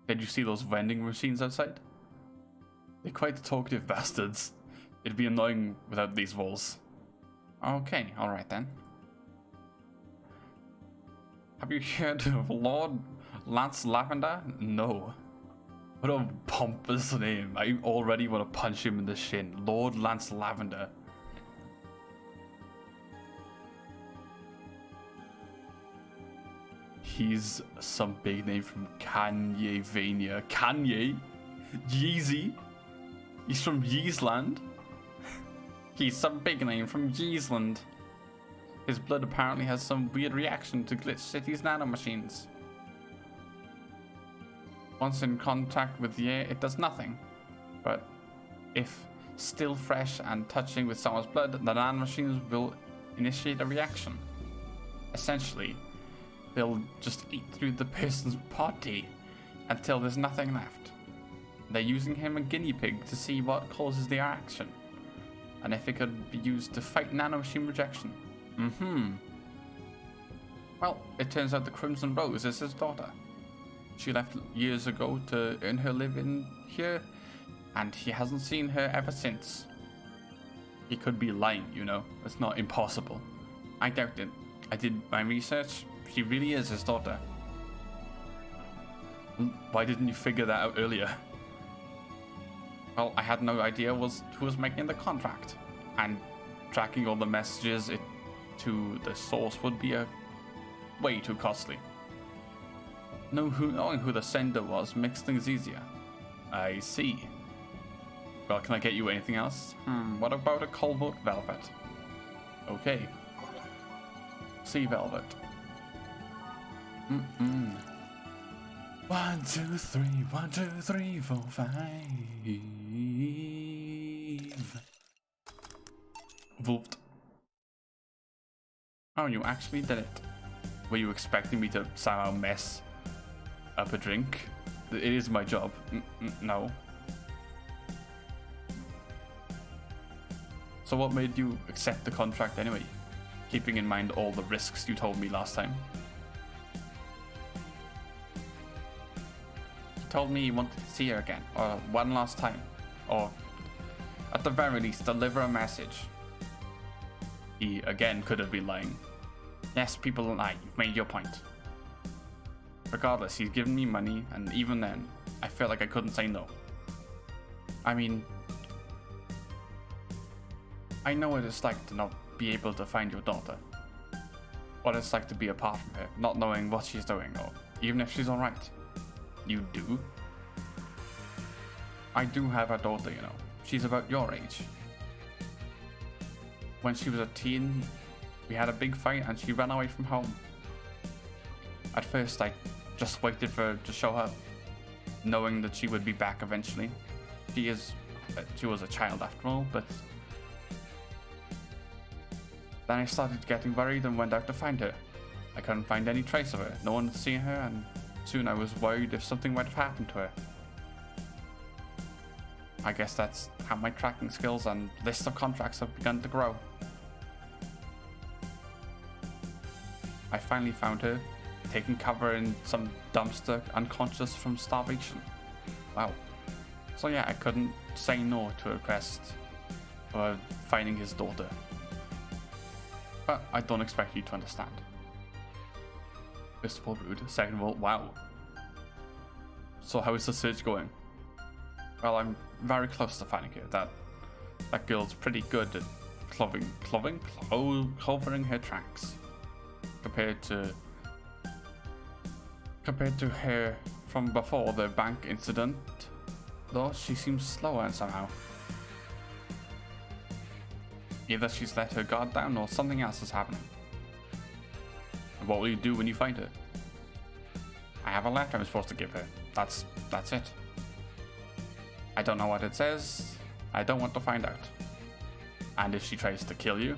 [SPEAKER 1] Did you see those vending machines outside? They're quite talkative bastards. It'd be annoying without these walls. Okay, alright then. Have you heard of Lord Lance Lavender? No. What a pompous name. I already want to punch him in the shin. Lord Lance Lavender. he's some big name from Kanye-vania. Kanye? Yeezy? He's from Yeezland? He's some big name from Yeezland. His blood apparently has some weird reaction to Glitch City's nanomachines. Once in contact with the air, it does nothing. But if still fresh and touching with someone's blood, the nanomachines will initiate a reaction. Essentially, they'll just eat through the person's body until there's nothing left. They're using him a guinea pig to see what causes the reaction, and if it could be used to fight nanomachine rejection. Well, it turns out the Crimson Rose is his daughter. She left years ago to earn her living here, and he hasn't seen her ever since. He could be lying, you know. It's not impossible. I doubt it. I did my research. She really is his daughter. Why didn't you figure that out earlier? Well, I had no idea who was making the contract, and tracking all the messages to the source would be way too costly. Knowing who the sender was makes things easier. I see. Well, can I get you anything else? What about a Colbert Velvet? Okay. Sea Velvet. 1, 2, 3, 1, 2, 3, 4, 5. Wolfed. Oh, you actually did it. Were you expecting me to somehow mess up a drink? It is my job. No. So what made you accept the contract anyway? Keeping in mind all the risks you told me last time. He told me he wanted to see her again, or one last time. Or, at the very least, deliver a message. He, again, could have been lying. Yes, people lie. You've made your point. Regardless, he's given me money, and even then, I felt like I couldn't say no. I mean, I know what it's like to not be able to find your daughter. What it's like to be apart from her, not knowing what she's doing, or even if she's alright. You do? I do have a daughter, you know. She's about your age. When she was a teen, we had a big fight and she ran away from home. At first, I just waited for her to show up, knowing that she would be back eventually. She was a child after all, but then I started getting worried and went out to find her. I couldn't find any trace of her. No one had seen her, and soon I was worried if something might have happened to her. I guess that's how my tracking skills and list of contracts have begun to grow. I finally found her, taking cover in some dumpster, unconscious from starvation. Wow. So yeah, I couldn't say no to a request for finding his daughter. But I don't expect you to understand. First of all, rude. Second of all, wow. So how is the search going? Well, I'm very close to finding her. That girl's pretty good at covering her tracks. Compared to her from before the bank incident, though she seems slower somehow. Either she's let her guard down or something else is happening. And what will you do when you find her? I have a letter I'm supposed to give her. That's it. I don't know what it says. I don't want to find out. And if she tries to kill you,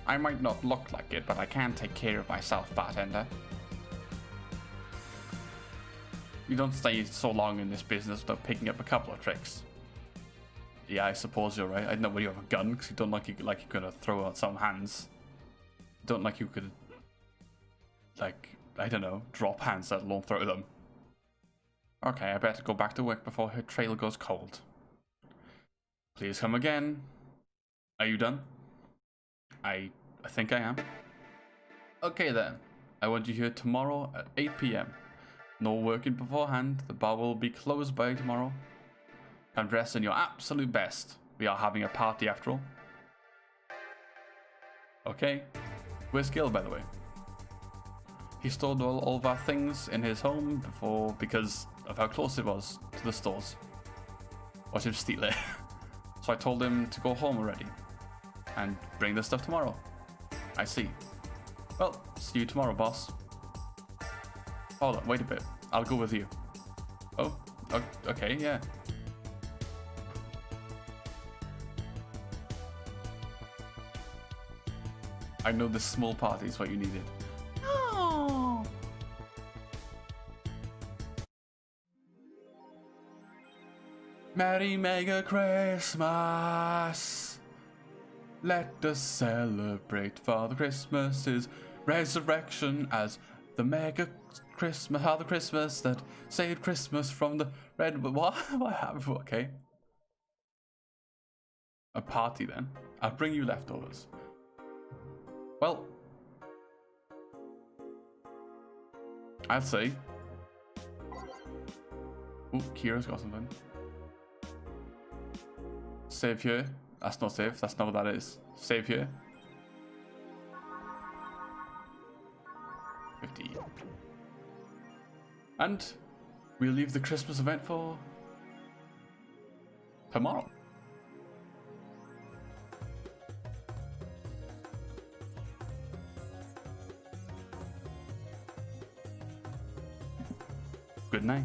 [SPEAKER 1] I might not look like it, but I can take care of myself, bartender. You don't stay so long in this business without picking up a couple of tricks. Yeah, I suppose you're right. I don't know whether you have a gun, because you don't like you're gonna throw out some hands. You don't like you could, like, I don't know, drop hands that won't throw them. Okay, I better go back to work before her trail goes cold. Please come again. Are you done? I think I am. Okay then. I want you here tomorrow at 8 PM. No working beforehand. The bar will be closed by tomorrow. Come dressed in your absolute best. We are having a party after all. Okay. Where's Gil, by the way? he stored all of our things in his home before because of how close it was to the stores. Watch him steal it. So I told him to go home already and bring the stuff tomorrow. I see. Well, see you tomorrow, boss. Hold on, wait a bit. I'll go with you. Oh, okay, yeah. I know this small party is what you needed. Oh. Merry Mega Christmas. Let us celebrate Father Christmas's resurrection as the Mega Christmas, Father Christmas that saved Christmas from the red. What happened? Okay. A party then. I'll bring you leftovers. Well, I'd say. Ooh, Kira's got something. Save here. That's not safe. That's not what that is. Save here. 50. And we'll leave the Christmas event for tomorrow. Good night.